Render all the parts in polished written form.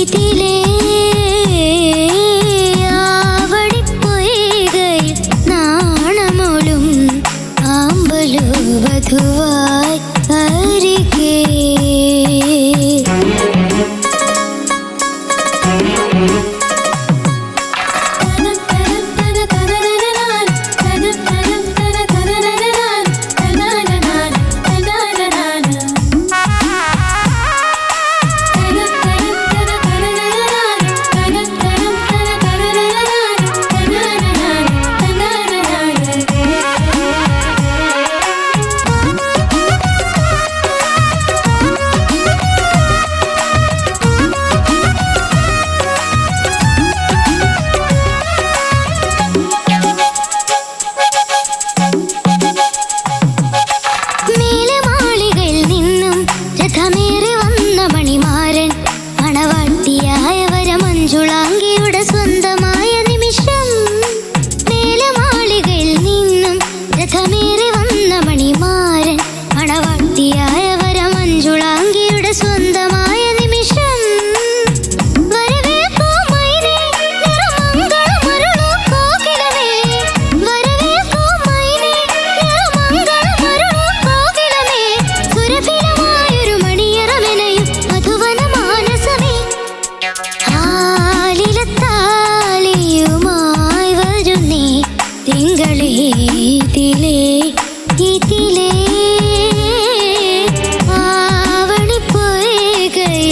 ഇതിലേ ആവണിപ്പൊയ്കയിൽ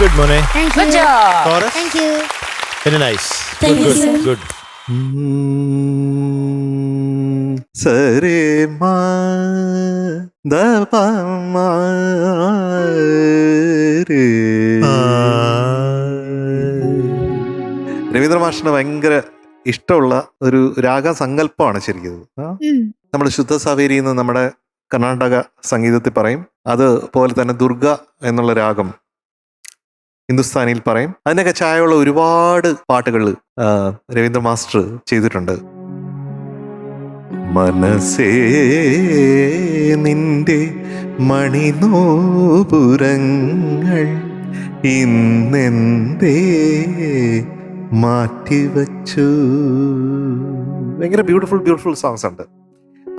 ഗുഡ് മോനെ. Good job. Chorus? Thank you. Very nice. Thank you, sir. Good. സരേ മാ the പ മാ രേ. രവീന്ദ്ര മാഷിന് ഭയങ്കര ഇഷ്ടമുള്ള ഒരു രാഗസങ്കല്പമാണ് ശരിക്കും. നമ്മൾ ശുദ്ധ സാവേരി എന്ന് നമ്മുടെ കർണാടക സംഗീതത്തിൽ പറയും. അതുപോലെ തന്നെ ദുർഗ എന്നുള്ള രാഗം ഹിന്ദുസ്ഥാനിയിൽ പറയും. അതിനൊക്കെ ചായയുള്ള ഒരുപാട് പാട്ടുകൾ രവീന്ദ്ര മാസ്റ്റർ ചെയ്തിട്ടുണ്ട്. മനസ്സേ നിന്റെ മണിനോപുരങ്ങൾ ഇന്നെന്തേ മാറ്റിവച്ചു. ഭയങ്കര ബ്യൂട്ടിഫുൾ സോങ്സ് ഉണ്ട്.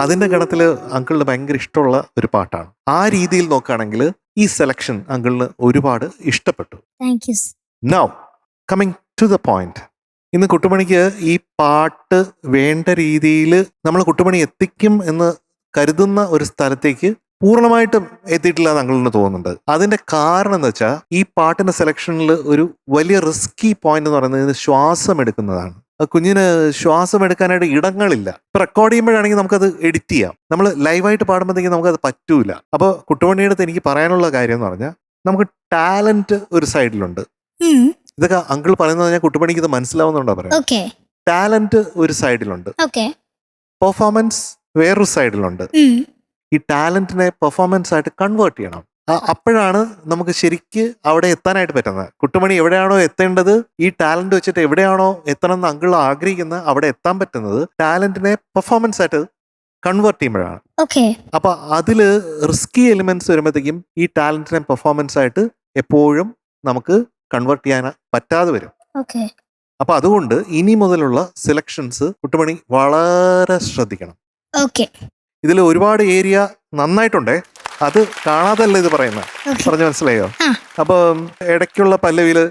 അതിന്റെ ഗണത്തിൽ അങ്കിളിന് ഭയങ്കര ഇഷ്ടമുള്ള ഒരു പാട്ടാണ്. ആ രീതിയിൽ നോക്കുകയാണെങ്കിൽ ഈ സെലക്ഷൻ അങ്കിളിന് ഒരുപാട് ഇഷ്ടപ്പെട്ടു. Thank you. Now coming to the point. ഇന്ന് കുട്ടുമണിക്ക് ഈ പാട്ട് വേണ്ട രീതിയിൽ നമ്മൾ കുട്ടുമണി എത്തിക്കും എന്ന് കരുതുന്ന ഒരു സ്ഥലത്തേക്ക് പൂർണ്ണമായിട്ടും എത്തിയിട്ടില്ല എന്ന് അങ്കിളിന് തോന്നുന്നുണ്ട്. അതിന്റെ കാരണം എന്ന് വെച്ചാൽ ഈ പാട്ടിന്റെ സെലക്ഷനിൽ ഒരു വലിയ റിസ്കി പോയിന്റ് എന്ന് പറയുന്നത് ശ്വാസം എടുക്കുന്നതാണ്. കുഞ്ഞിന് ശ്വാസം എടുക്കാനായിട്ട് ഇടങ്ങളില്ല. ഇപ്പൊ റെക്കോർഡ് ചെയ്യുമ്പോഴാണെങ്കിൽ നമുക്കത് എഡിറ്റ് ചെയ്യാം. നമ്മൾ ലൈവായിട്ട് പാടുമ്പോഴത്തേക്കും നമുക്കത് പറ്റൂല. അപ്പോൾ കുട്ടുമണിയുടെ അടുത്ത് എനിക്ക് പറയാനുള്ള കാര്യം എന്ന് പറഞ്ഞാൽ നമുക്ക് ടാലന്റ് ഒരു സൈഡിലുണ്ട്. ഇതൊക്കെ അങ്കിൾ പറയുന്നത് ഞാൻ കുട്ടുമണിക്ക് ഇത് മനസ്സിലാവുന്നുണ്ടോ പറയാം. Okay. ടാലന്റ് ഒരു സൈഡിലുണ്ട്, Okay. പെർഫോമൻസ് വേറൊരു സൈഡിലുണ്ട്. ഈ ടാലന്റിനെ പെർഫോമൻസ് ആയിട്ട് കൺവേർട്ട് ചെയ്യണം. അപ്പോഴാണ് നമുക്ക് ശരിക്ക് അവിടെ എത്താനായിട്ട് പറ്റുന്നത്. കുട്ടുമണി എവിടെയാണോ എത്തേണ്ടത്, ഈ ടാലന്റ് വെച്ചിട്ട് എവിടെയാണോ എത്തണം എന്ന് അങ്കിൾ ആഗ്രഹിക്കുന്നത് അവിടെ എത്താൻ പറ്റുന്നത് ടാലന്റിനെ പെർഫോമൻസ് ആയിട്ട് കൺവേർട്ട് ചെയ്യുമ്പോഴാണ്. Okay. അപ്പൊ അതില് റിസ്കി എലിമെന്റ്സ് വരുമ്പോഴത്തേക്കും ഈ ടാലന്റിനെ പെർഫോമൻസ് ആയിട്ട് എപ്പോഴും നമുക്ക് കൺവേർട്ട് ചെയ്യാൻ പറ്റാതെ വരും. Okay. അപ്പൊ അതുകൊണ്ട് ഇനി മുതലുള്ള സെലക്ഷൻസ് കുട്ടുമണി വളരെ ശ്രദ്ധിക്കണം. Okay. ഇതിൽ ഒരുപാട് ഏരിയ നന്നായിട്ടുണ്ടേ, അത് കാണാതല്ല ഇത് പറയുന്നത്. പറഞ്ഞു മനസ്സിലായോ? അപ്പൊ ഇടയ്ക്കുള്ള പല്ലവിയില്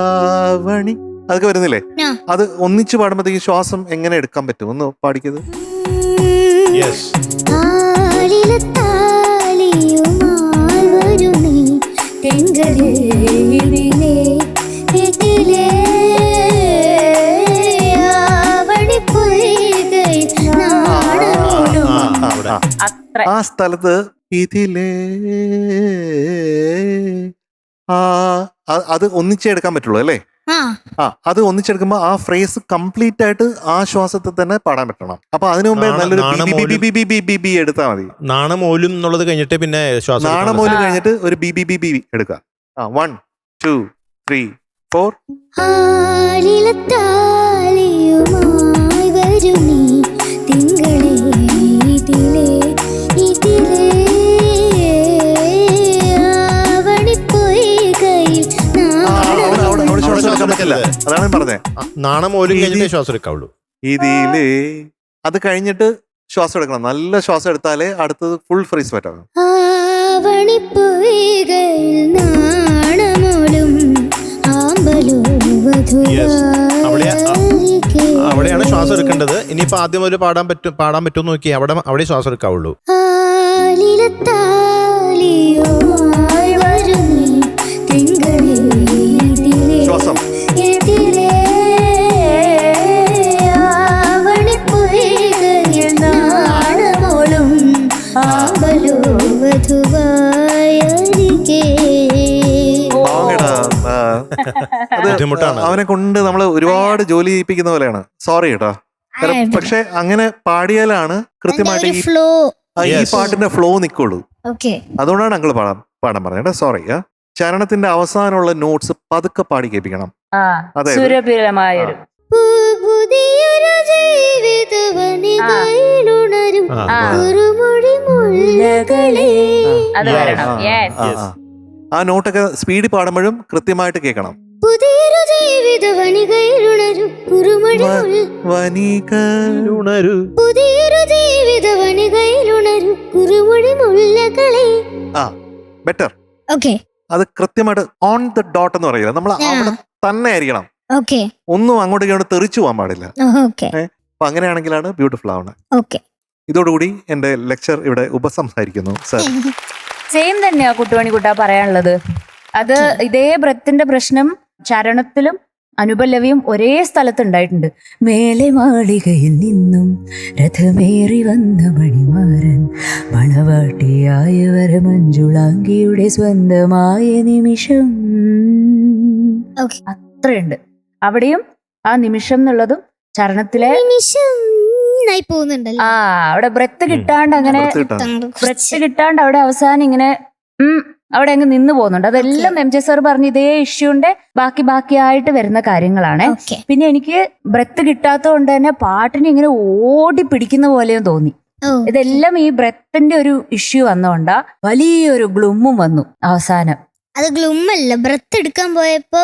ആവണി അതൊക്കെ വരുന്നില്ലേ, അത് ഒന്നിച്ച് പാടുമ്പോഴത്തേക്ക് ശ്വാസം എങ്ങനെ എടുക്കാൻ പറ്റും? ഒന്ന് പാടിക്കത്. Yes. ആ സ്ഥലത്ത് ഇതിലേ അത് ഒന്നിച്ചേ എടുക്കാൻ പറ്റുള്ളൂ അല്ലേ? അത് ഒന്നിച്ചെടുക്കുമ്പോ ആ ഫ്രേസ് കംപ്ലീറ്റ് ആയിട്ട് ആ ശ്വാസത്തിൽ തന്നെ പാടാൻ പറ്റണം. അപ്പൊ അതിനു മുമ്പേ നല്ലൊരു ബി എടുത്താൽ മതി. നാണമോലും എന്നുള്ളത് കഴിഞ്ഞിട്ട് പിന്നെ നാണമോലും കഴിഞ്ഞിട്ട് ഒരു ബി ബി ബി ബി എടുക്കുക. 1 2 3 4. അതാണ് പറഞ്ഞേ, നാണമോലും കഴിഞ്ഞിട്ട് ശ്വാസം എടുക്കാവുള്ളൂ. ഇതിലേ അത് കഴിഞ്ഞിട്ട് ശ്വാസം എടുക്കണം. നല്ല ശ്വാസം എടുത്താലേ അടുത്തത് ഫുൾ ഫ്രീസ് പറ്റാം. അവിടെയാണ് ശ്വാസം എടുക്കേണ്ടത്. ഇനിയിപ്പോ ആദ്യം ഒരു പാടാൻ പറ്റുമെന്ന് നോക്കി അവിടെ ശ്വാസം എടുക്കാവുള്ളൂ. ശ്വാസം ബുദ്ധിമുട്ടാണ്. അവനെ കൊണ്ട് നമ്മൾ ഒരുപാട് ജോലി ചെയ്യിപ്പിക്കുന്ന പോലെയാണ്. സോറി കേട്ടോ. പക്ഷെ അങ്ങനെ പാടിയാലാണ് കൃത്യമായിട്ട് ഈ പാട്ടിന്റെ ഫ്ലോ നിക്കുള്ളൂ. അതുകൊണ്ടാണ് അങ്കിൾ പാടാൻ പറഞ്ഞത്. സോറി. ചരണത്തിന്റെ അവസാനമുള്ള നോട്ട്സ് പതുക്കെ പാടി കേൾപ്പിക്കണം. അതെ, ആ നോട്ടൊക്കെ സ്പീഡിൽ പാടുമ്പോഴും കൃത്യമായിട്ട് കേൾക്കണം. പുതിയൊരു ജീവിത വനികയിലുണരു കുറുമൊഴി മുല്ലകളെ. ബെറ്റർ. അത് കൃത്യമായിട്ട് ഓൺ ദ ഡോട്ട് എന്ന് പറയുക. നമ്മൾ അവിടെ തന്നെ ആയിരിക്കണം. ഒന്നും അങ്ങോട്ട് ഇങ്ങോട്ട് തെറിച്ചു പോകാൻ പാടില്ല. അപ്പൊ അങ്ങനെയാണെങ്കിലാണ് ബ്യൂട്ടിഫുൾ ആവണേ. ഇതോടുകൂടി എന്റെ ലെക്ചർ ഇവിടെ ഉപസംഹരിക്കുന്നു സർ. സെയിം തന്നെയാ കുട്ടുമണിക്കുട്ട പറയാനുള്ളത്. അത് ഇതേ ബ്രത്തിന്റെ പ്രശ്നം ചരണത്തിലും അനുപല്ലവിയും ഒരേ സ്ഥലത്ത് ഉണ്ടായിട്ടുണ്ട്. മേലെ മാളികയിൽ നിന്നും രഥമേറി വന്ന മണിമാരൻ മണവാട്ടിയായവർ മഞ്ജുളാംഗിയുടെ സ്വന്തമായ നിമിഷം. അത്രയുണ്ട്. അവിടെയും ആ നിമിഷം എന്നുള്ളതും ചരണത്തിലെ നിമിഷം ആയി പോകുന്നുണ്ടല്ലോ. അവിടെ ബ്രത്ത് കിട്ടാണ്ട് അങ്ങനെ ബ്രത്ത് കിട്ടാണ്ട് അവിടെ അവസാനം ഇങ്ങനെ അവിടെ അങ്ങ് നിന്ന് പോകുന്നുണ്ട്. അതെല്ലാം MJ സർ പറഞ്ഞ ഇതേ ഇഷ്യൂന്റെ ബാക്കിയായിട്ട് വരുന്ന കാര്യങ്ങളാണ്. പിന്നെ എനിക്ക് ബ്രത്ത് കിട്ടാത്തത് കൊണ്ട് തന്നെ പാട്ടിന് ഇങ്ങനെ ഓടി പിടിക്കുന്ന പോലെയും തോന്നി. ഇതെല്ലാം ഈ ബ്രത്തിന്റെ ഒരു ഇഷ്യൂ വന്നോണ്ടാ വലിയൊരു ഗ്ലുമ്മും വന്നു അവസാനം. അത് ഗ്ലുമ്മല്ല, ബ്രത്ത് എടുക്കാൻ പോയപ്പോ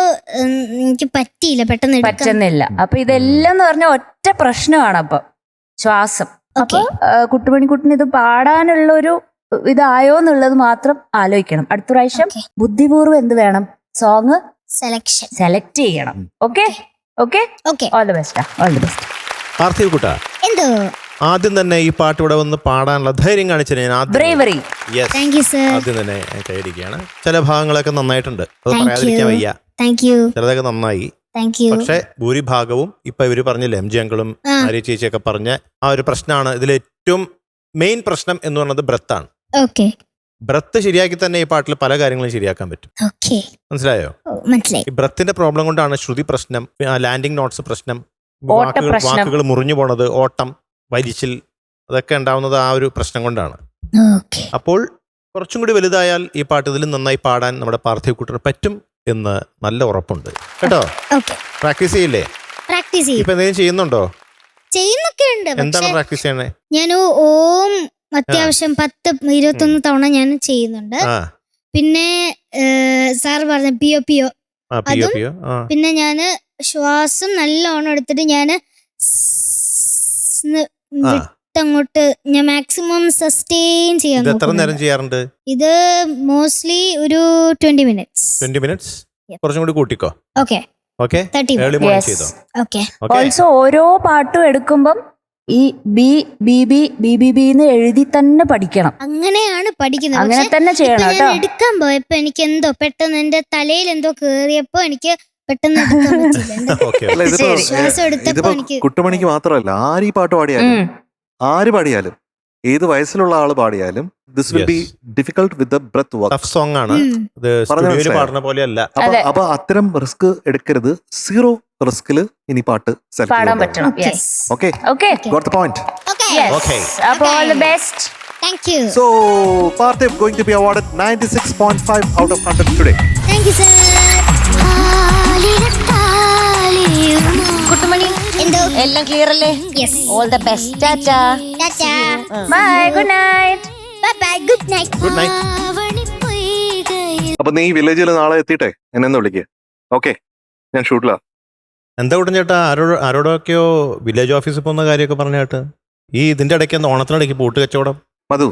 എനിക്ക് പറ്റിയില്ല, പെട്ടെന്ന് പറ്റുന്നില്ല. അപ്പൊ ഇതെല്ലാം എന്ന് പറഞ്ഞ ഒറ്റ പ്രശ്നമാണ്. അപ്പൊ ശ്വാസം. അപ്പൊ കുട്ടുമണിക്കുട്ടിന് ഇത് പാടാനുള്ള ഒരു ഇതായോ എന്നുള്ളത് മാത്രം ആലോചിക്കണം. അടുത്ത പ്രാവശ്യം ബുദ്ധിപൂർവ്വം എന്ത് വേണം, സോങ് സെലക്ട് ചെയ്യണം. Okay all the best. Parthiv കുട്ട, എന്തോ ആദ്യം തന്നെ ഈ പാട്ട് ഇവിടെ വന്ന് പാടാനുള്ള ധൈര്യം കാണിച്ചത് ഞാൻ ബ്രേവറി. ആദ്യം തന്നെ കൈയടിക്കുകയാണ്. ചില ഭാഗങ്ങളൊക്കെ നന്നായിട്ടുണ്ട്, അത് പറയാതിരിക്കാൻ വയ്യ. ചിലതൊക്കെ നന്നായി. പക്ഷെ ഭൂരിഭാഗവും ഇപ്പൊ ഇവര് പറഞ്ഞില്ലേ, MJ അങ്കിളും ആര്യ ചേച്ചിയൊക്കെ പറഞ്ഞ ആ ഒരു പ്രശ്നമാണ് ഇതിൽ ഏറ്റവും മെയിൻ പ്രശ്നം എന്ന് പറയുന്നത് ബ്രത്താണ്. ബ്രത്ത് ശരിയാക്കി തന്നെ ഈ പാട്ടിൽ പല കാര്യങ്ങളും ശരിയാക്കാൻ പറ്റും. മനസ്സിലായോ? ഈ ബ്രത്തിന്റെ പ്രോബ്ലം കൊണ്ടാണ് ശ്രുതി പ്രശ്നം, ലാൻഡിങ് നോട്ട്സ് പ്രശ്നം, വാക്കുകൾ മുറിഞ്ഞു പോണത്, ഓട്ടം, വലിച്ചിൽ, അതൊക്കെ ഉണ്ടാവുന്നത് ആ ഒരു പ്രശ്നം കൊണ്ടാണ്. അപ്പോൾ കുറച്ചും കൂടി വലുതായാൽ ഈ പാട്ട് ഇതിൽ നന്നായി പാടാൻ നമ്മുടെ പാർത്ഥിവ് കുട്ടന് പറ്റും എന്ന് നല്ല ഉറപ്പുണ്ട് കേട്ടോ. പ്രാക്ടീസ് ചെയ്യില്ലേ? ഇപ്പൊ എന്തെങ്കിലും ചെയ്യുന്നുണ്ടോ? എന്താണ് പ്രാക്ടീസ് ചെയ്യണേ? ഞാൻ ഓം അത്യാവശ്യം 10-21 തവണ ഞാൻ ചെയ്യുന്നുണ്ട്. പിന്നെ സാർ പറഞ്ഞ പിയോ പിന്നെ ഞാന് ശ്വാസം നല്ലോണം എടുത്തിട്ട് ഞാന് വിട്ടങ്ങോട്ട് ഞാൻ മാക്സിമം സസ്റ്റെയിൻ ചെയ്യാൻ. എത്ര നേരം ചെയ്യാറുണ്ട് ഇത്? മോസ്റ്റ്ലി ഒരു 20 minutes. കുറച്ചും കൂടി കൂട്ടിക്കോ. ഓൾസോ ഓരോ പാട്ടും എടുക്കുമ്പം ഈ ബി എഴുതി തന്നെ പഠിക്കണം. അങ്ങനെയാണ് പഠിക്കുന്നത്. അങ്ങനെ തന്നെ ചെയ്യണം കേട്ടോ. എടുക്കാൻ പോയപ്പോ എനിക്ക് എന്തോ പെട്ടെന്ന് എന്റെ തലയിൽ എന്തോ കേറിയപ്പോ എനിക്ക് പെട്ടെന്ന് എടുക്കാൻ പറ്റില്ല. ശ്വാസം എടുത്തപ്പോ എനിക്ക്. കുട്ടുമണിക്ക് മാത്രമല്ല, ആര് പാടിയാലും ഏത് വയസ്സിലുള്ള ആള് പാടിയാലും this will be difficult with the breath work. Tough song ആണ്. പാടുന്ന പോലെയല്ല. അപ്പൊ അത്തരം റിസ്ക് എടുക്കരുത്. 0 റിസ്കില് ഇനി പാട്ട് പാടാൻ പറ്റണം. Got the point? അപ്പോൾ all the best. Thank you. So Parthiv going to be awarded 96.5 out of 100 today. Thank you sir. Kuttumani എല്ലാം ക്ലിയർ അല്ലേ? Yes. All the best. Tata. Bye. Good night. Bye. Good night. അപ്പൊ നീ വില്ലേജിൽ നാളെ എത്തിയിട്ടെ എന്നെ ഒന്ന് വിളിക്കുക. ഓക്കെ, ഞാൻ ഷൂട്ടിലാ. എന്താ ഉടൻ ചേട്ടാ, ആരോടൊക്കെയോ വില്ലേജ് ഓഫീസിൽ പോകുന്ന കാര്യമൊക്കെ പറഞ്ഞാട്ട് ഈ ഇതിന്റെ ഇടയ്ക്ക് എന്താ ഓണത്തിനിടയ്ക്ക് പൂട്ട് കച്ചവടം? മധു,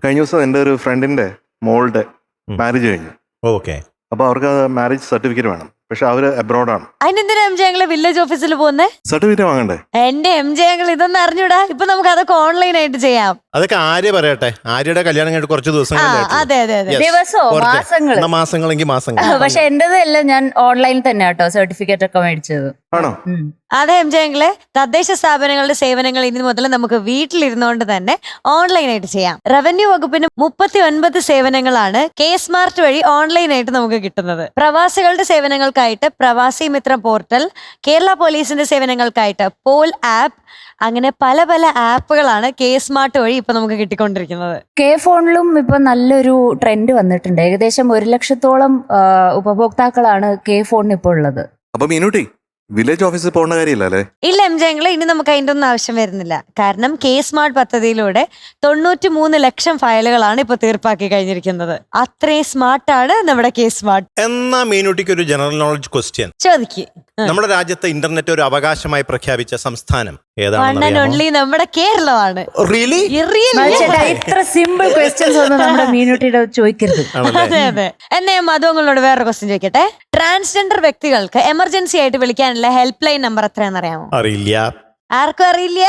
കഴിഞ്ഞ ദിവസം എൻ്റെ ഒരു ഫ്രണ്ടിന്റെ മോളുടെ മാരേജ് കഴിഞ്ഞു. അപ്പൊ അവർക്ക് മാരേജ് സർട്ടിഫിക്കറ്റ് വേണം. പക്ഷെ അവര് അബ്രോഡാണ്. അതിനെന്തിനാ MJ ഞങ്ങള് വില്ലേജ് ഓഫീസിൽ പോകുന്നേ? സർട്ടിഫിക്കറ്റ് വാങ്ങണ്ടേ? എന്റെ MJ ഞങ്ങൾ ഇതൊന്നും അറിഞ്ഞൂടാ. ഇപ്പൊ നമുക്ക് അതൊക്കെ ഓൺലൈൻ ആയിട്ട് ചെയ്യാം. അതൊക്കെ ആര്യ പറയട്ടെ. ആര്യയുടെ കല്യാണം കഴിഞ്ഞിട്ട് കുറച്ച് ദിവസങ്ങൾ, അതെ മാസങ്ങളെങ്കിൽ മാസങ്ങൾ. പക്ഷെ എന്റേത് എല്ലാം ഞാൻ ഓൺലൈനിൽ തന്നെ കേട്ടോ സർട്ടിഫിക്കറ്റ് ഒക്കെ മേടിച്ചത്. ആണോ? അതെ MJ ഞങ്ങള് തദ്ദേശ സ്ഥാപനങ്ങളുടെ സേവനങ്ങൾ ഇനി മുതൽ നമുക്ക് വീട്ടിലിരുന്നുകൊണ്ട് തന്നെ ഓൺലൈൻ ആയിട്ട് ചെയ്യാം. റവന്യൂ വകുപ്പിന് 39 സേവനങ്ങളാണ് K-Smart വഴി ഓൺലൈൻ ആയിട്ട് നമുക്ക് കിട്ടുന്നത്. പ്രവാസികളുടെ സേവനങ്ങൾക്കായിട്ട് പ്രവാസി മിത്ര പോർട്ടൽ, കേരള പോലീസിന്റെ സേവനങ്ങൾക്കായിട്ട് പോൽ ആപ്പ്, അങ്ങനെ പല പല ആപ്പുകളാണ് K-Smart വഴി ഇപ്പൊ നമുക്ക് കിട്ടിക്കൊണ്ടിരിക്കുന്നത്. K-Phone ഇപ്പൊ നല്ലൊരു ട്രെൻഡ് വന്നിട്ടുണ്ട്. ഏകദേശം 1 ലക്ഷത്തോളം ഉപഭോക്താക്കളാണ് K-Phone ഇപ്പോൾ ഉള്ളത്. അപ്പൊ മീനൂട്ടി വില്ലേജ് ഓഫീസിൽ പോകേണ്ട കാര്യമില്ല? ഇല്ല MJ ഞങ്ങള് ഇനി നമുക്ക് അതിന്റെ ഒന്നും ആവശ്യം വരുന്നില്ല. കാരണം K-Smart പദ്ധതിയിലൂടെ 93 ലക്ഷം ഫയലുകളാണ് ഇപ്പൊ തീർപ്പാക്കി കഴിഞ്ഞിരിക്കുന്നത്. അത്രയും സ്മാർട്ടാണ് നമ്മുടെ K-Smart. എന്നാ മീനൂട്ടിക്ക് ഒരു ജനറൽ നോളജ് ക്വസ്റ്റ്യൻ ചോദിക്ക്. നമ്മുടെ രാജ്യത്ത് ഇന്റർനെറ്റ് ഒരു അവകാശമായി പ്രഖ്യാപിച്ച സംസ്ഥാനം ഏതാണ്? നമ്മുടെ കേരളമാണ്. ഇത്ര സിമ്പിൾ ക്വസ്റ്റ്യൻസ് ഒന്നും നമ്മുടെ മീനൂട്ടിയുടെ ചോദിക്കരുത്. അതെ അതെ. എന്നെ മധുങ്ങളോട് വേറൊരു ക്വസ്റ്റ്യൻ ചോദിക്കട്ടെ. ട്രാൻസ്ജെൻഡർ വ്യക്തികൾക്ക് എമർജൻസി ആയിട്ട് വിളിക്കാനുള്ള ഹെൽപ്പ് ലൈൻ നമ്പർ എത്രയാണെന്ന് അറിയാമോ? അറിയില്ല. ആർക്കും അറിയില്ല?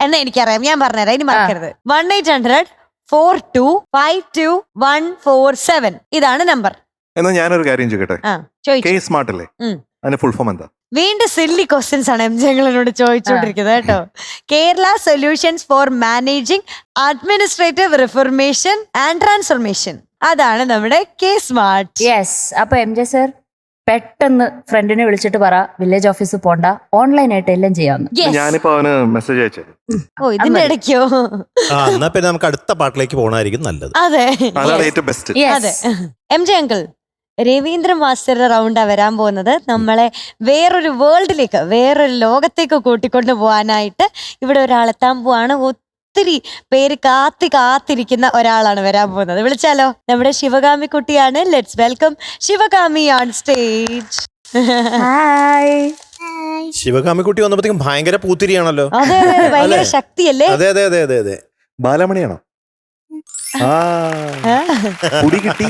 എന്നാ എനിക്കറിയാം, ഞാൻ പറഞ്ഞുതരാം. ഇനി മറക്കരുത്. 1-800 024252147. ഇതാണ് നമ്പർ. എന്നാ ഞാനൊരു കാര്യം ചോദിക്കട്ടെ, ചോദിച്ചു. കെ സ്മാർട്ട് അല്ലേ, അതിന്റെ ഫുൾ ഫോം എന്താ? വീണ്ടും സില്ലി ക്വസ്റ്റ്യൻസ് ആണ് എം ജെ എന്നോട് ചോദിച്ചുകൊണ്ടിരിക്കുന്നത് കേട്ടോ. Kerala solutions for managing administrative reformation and transformation. അതാണ് നമ്മുടെ കെ സ്മാർട്ട്. യെസ്. അപ്പൊ എം ജെ സർ പെട്ടെന്ന് ഫ്രണ്ടിനെ വിളിച്ചിട്ട് പറ വില്ലേജ് ഓഫീസിൽ പോണ്ട, ഓൺലൈനായിട്ട് എല്ലാം ചെയ്യാവുന്നു. ഞാനിപ്പോ അവന് മെസ്സേജ് അയച്ചു. ഓ, ഇതിന്റെ ഇടയ്ക്കോ? എന്നാ പിന്നെ നമുക്ക് അടുത്ത പാട്ടിലേക്ക് പോകണമായിരിക്കും നല്ലത്. അതെ, അതാണ് ഏറ്റവും ബെസ്റ്റ്. അതെ. എം ജെ അങ്കിൾ, രവീന്ദ്ര മാസ്റ്ററുടെ റൗണ്ടാ വരാൻ പോകുന്നത്. നമ്മളെ വേറൊരു വേൾഡിലേക്ക്, വേറൊരു ലോകത്തേക്ക് കൂട്ടിക്കൊണ്ടു പോകാനായിട്ട് ഇവിടെ ഒരാളെത്താൻ പോവാണ്. ഒത്തിരി പേര് കാത്തിരിക്കുന്ന ഒരാളാണ് വരാൻ പോകുന്നത്. വിളിച്ചാലോ? നമ്മുടെ ശിവകാമി കുട്ടിയാണ്. Let's welcome Sivakami on stage. Hi. ശിവകാമിക്കുട്ടി വന്നപ്പോഴത്തേക്കും ഭയങ്കര പൂത്തിരിയാണല്ലോ. അതെ, ഭയങ്കര ശക്തിയല്ലേ? അതെ അതെ അതെ അതെ അതെ. ബാലമണിയാണോ? കുടി കിട്ടി.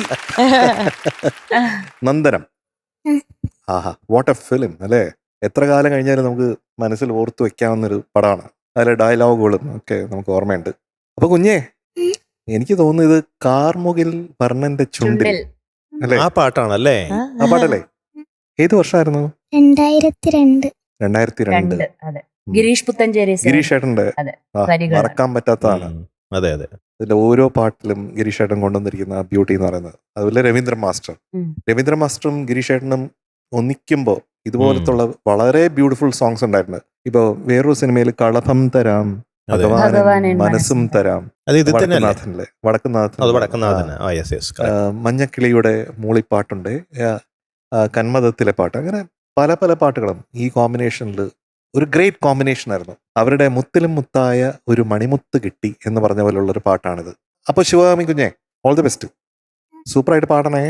നന്ദനം. ആഹാ, വാട്ട് എ ഫിലിം അല്ലേ. എത്ര കാലം കഴിഞ്ഞാലും നമുക്ക് മനസ്സിൽ ഓർത്തു വെക്കാവുന്നൊരു പടമാണ്. അതിലെ ഡയലോഗുകളും ഒക്കെ നമുക്ക് ഓർമ്മയുണ്ട്. അപ്പൊ കുഞ്ഞേ, എനിക്ക് തോന്നുന്നു ഇത് കാർമുകിൽ വർണ്ണന്റെ ചുണ്ടിൽ അല്ലേ? ആ പാട്ടാണല്ലേ? ആ പാട്ടല്ലേ? ഏത് വർഷമായിരുന്നു? 2002. അതെ. ഗിരീഷ് പുത്തഞ്ചേരി sir. ഗിരീഷ് ഏട്ടന്റെ വരികൾ. മറക്കാൻ പറ്റാത്തതാണ്. അതെ അതെ. അതിലെ ഓരോ പാട്ടിലും ഗിരീഷ് ഏട്ടൻ കൊണ്ടുവന്നിരിക്കുന്ന ആ ബ്യൂട്ടി എന്ന് പറയുന്നത്. അതുപോലെ രവീന്ദ്ര മാസ്റ്ററും ഗിരീഷ് ഏട്ടനും ഒന്നിക്കുമ്പോ ഇതുപോലത്തുള്ള വളരെ ബ്യൂട്ടിഫുൾ സോങ്സ് ഉണ്ടായിട്ടുണ്ട്. ഇപ്പൊ വേറൊരു സിനിമയിൽ കളഭം തരാം, ഭഗവാൻ മനസ്സും തരാം, വടക്കുന്നാഥൻ, മഞ്ഞക്കിളിയുടെ മൂളിപ്പാട്ടുണ്ട്, കന്മദത്തിലെ പാട്ട്, അങ്ങനെ പല പല പാട്ടുകളും ഈ കോമ്പിനേഷനിൽ ഒരു ഗ്രേറ്റ് കോമ്പിനേഷൻ ആയിരുന്നു. അവരുടെ മുത്തിലും മുത്തായ ഒരു മണിമുത്ത് കിട്ടി എന്ന് പറഞ്ഞ പോലുള്ള ഒരു പാട്ടാണിത്. അപ്പൊ ശിവകാമി കുഞ്ഞെ, ഓൾ ദി ബെസ്റ്റ്. സൂപ്പറായിട്ട് പാടണേ.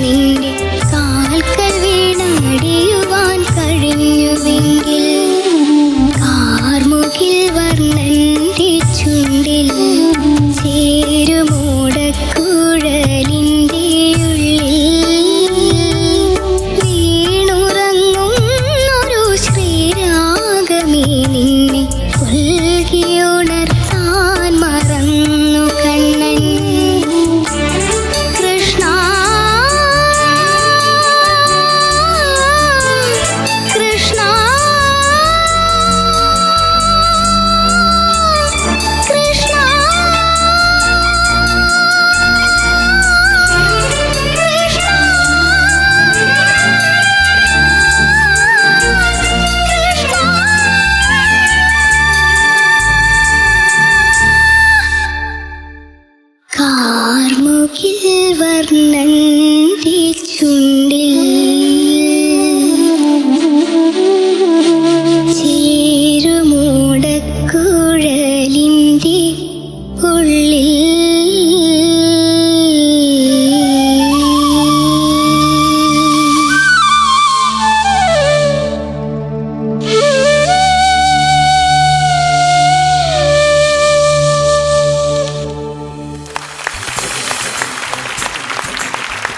നിന്റെ കാൽക്കൽ വീണടിയുവാൻ കഴിഞ്ഞുവെങ്കിൽ കാർമുകിൽ വർണ്ണന്റെ ചുണ്ടിൽ ചേരുമോടക്കുഴലിന്റെ ഉള്ളിൽ വീണുറങ്ങും ഒരു ശ്രീരാഗമേ നിന്നെ പുൽകിയുണർത്താൻ മറന്നു കണ്ണൻ കൃഷ്ണ കൃഷ്ണ കൃഷ്ണ കാർമുകിൽ വർണ്ണന്റെ ചുണ്ടിൽ ചേരുമോടക്കുഴലിന്റെ ഉള്ളിൽ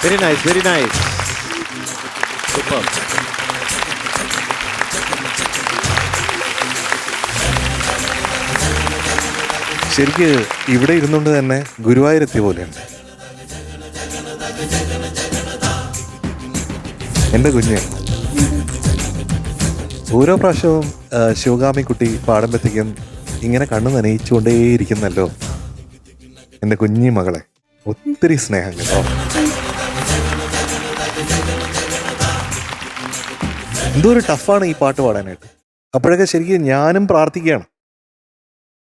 very nice, very nice, super. ശരിക്ക് ഇവിടെ ഇരുന്നുകൊണ്ട് തന്നെ ഗുരുവായൂരെത്തിയ പോലെയുണ്ട്. എൻ്റെ കുഞ്ഞ് ഓരോ പ്രാവശ്യവും ശിവകാമിക്കുട്ടി പാടുമ്പോഴത്തേക്കും ഇങ്ങനെ കണ്ണു നനയിച്ചുകൊണ്ടേയിരിക്കുന്നല്ലോ എൻ്റെ കുഞ്ഞി മകളെ. ഒത്തിരി സ്നേഹം കേട്ടോ. എന്തോ ഒരു ടഫാണ് ഈ പാട്ട് പാടാനായിട്ട്. അപ്പോഴൊക്കെ ശരിക്കും ഞാനും പ്രാർത്ഥിക്കുകയാണ്,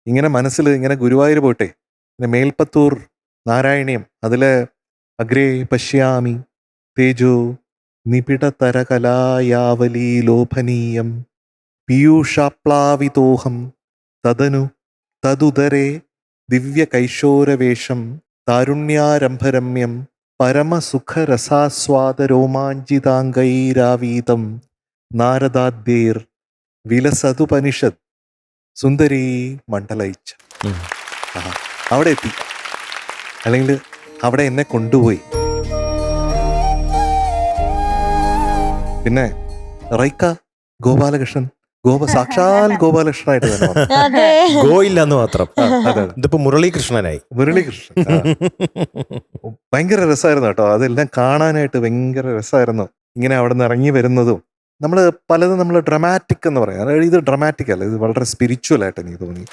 ഇങ്ങനെ മനസ്സിൽ ഇങ്ങനെ ഗുരുവായൂർ പോയിട്ടെ, പിന്നെ മേൽപ്പത്തൂർ നാരായണീയം അതിലെ അഗ്രേ പശ്യാമി തേജോ നിപിടതരകലായാവലീ ലോഭനീയം പീയൂഷാപ്ലാവിതോഹം തദനു തതുദരേ ദിവ്യകൈശോരവേഷം താരുണ്യാരംഭരമ്യം പരമസുഖരസാസ്വാദരോമാഞ്ചിതാംഗൈരാവീതം നാരദാദ്യൈർ വിലസതുപനിഷത് സുന്ദരീ മണ്ഡലയിച്ച. അവിടെ എത്തി, അല്ലെങ്കിൽ അവിടെ എന്നെ കൊണ്ടുപോയി. പിന്നെ റൈക്ക ഗോപാലകൃഷ്ണൻ സാക്ഷാൽ ഗോപാലകൃഷ്ണനായിട്ട് തന്നെ വന്നു. ഗോ ഇല്ലെന്ന് മാത്രം. ഇതിപ്പോ മുരളീകൃഷ്ണനായി. മുരളീകൃഷ്ണൻ ഭയങ്കര രസമായിരുന്നു കേട്ടോ. അതെല്ലാം കാണാനായിട്ട് ഭയങ്കര രസമായിരുന്നു. ഇങ്ങനെ അവിടെ നിന്ന് ഇറങ്ങി വരുന്നതും പലതും നമ്മൾ ഡ്രമാറ്റിക് എന്ന് പറയാം. അതായത് ഇത് ഡ്രമാറ്റിക് അല്ല, ഇത് വളരെ സ്പിരിച്വൽ ആയിട്ട് എനിക്ക് തോന്നി.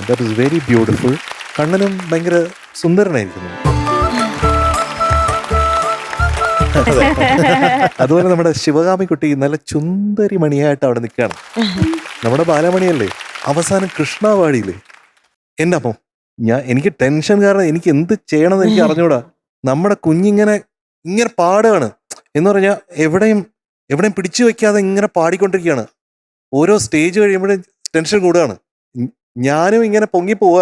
That is very beautiful. കണ്ണനും ഭയങ്കര സുന്ദരനായിരിക്കുന്നു. അതുപോലെ നമ്മുടെ ശിവകാമിക്കുട്ടി നല്ല ചുന്ദരി മണിയായിട്ട് അവിടെ നിൽക്കുകയാണ്. നമ്മുടെ ബാലമണിയല്ലേ, അവസാനം കൃഷ്ണ പാടിയില്ലേ. എൻ്റെ അമ്മോ, എനിക്ക് ടെൻഷൻ, കാരണം എനിക്ക് എന്ത് ചെയ്യണമെന്ന് എനിക്ക് അറിഞ്ഞൂടാ. നമ്മുടെ കുഞ്ഞിങ്ങനെ പാടുകയാണ് എന്ന് പറഞ്ഞാൽ എവിടെയും പിടിച്ചു വെക്കാതെ ഇങ്ങനെ പാടിക്കൊണ്ടിരിക്കുകയാണ്. ഓരോ സ്റ്റേജ് കഴിയുമ്പോഴും ടെൻഷൻ കൂടുകയാണ്. ഞാനും ഇങ്ങനെ പൊങ്ങി പോവുക,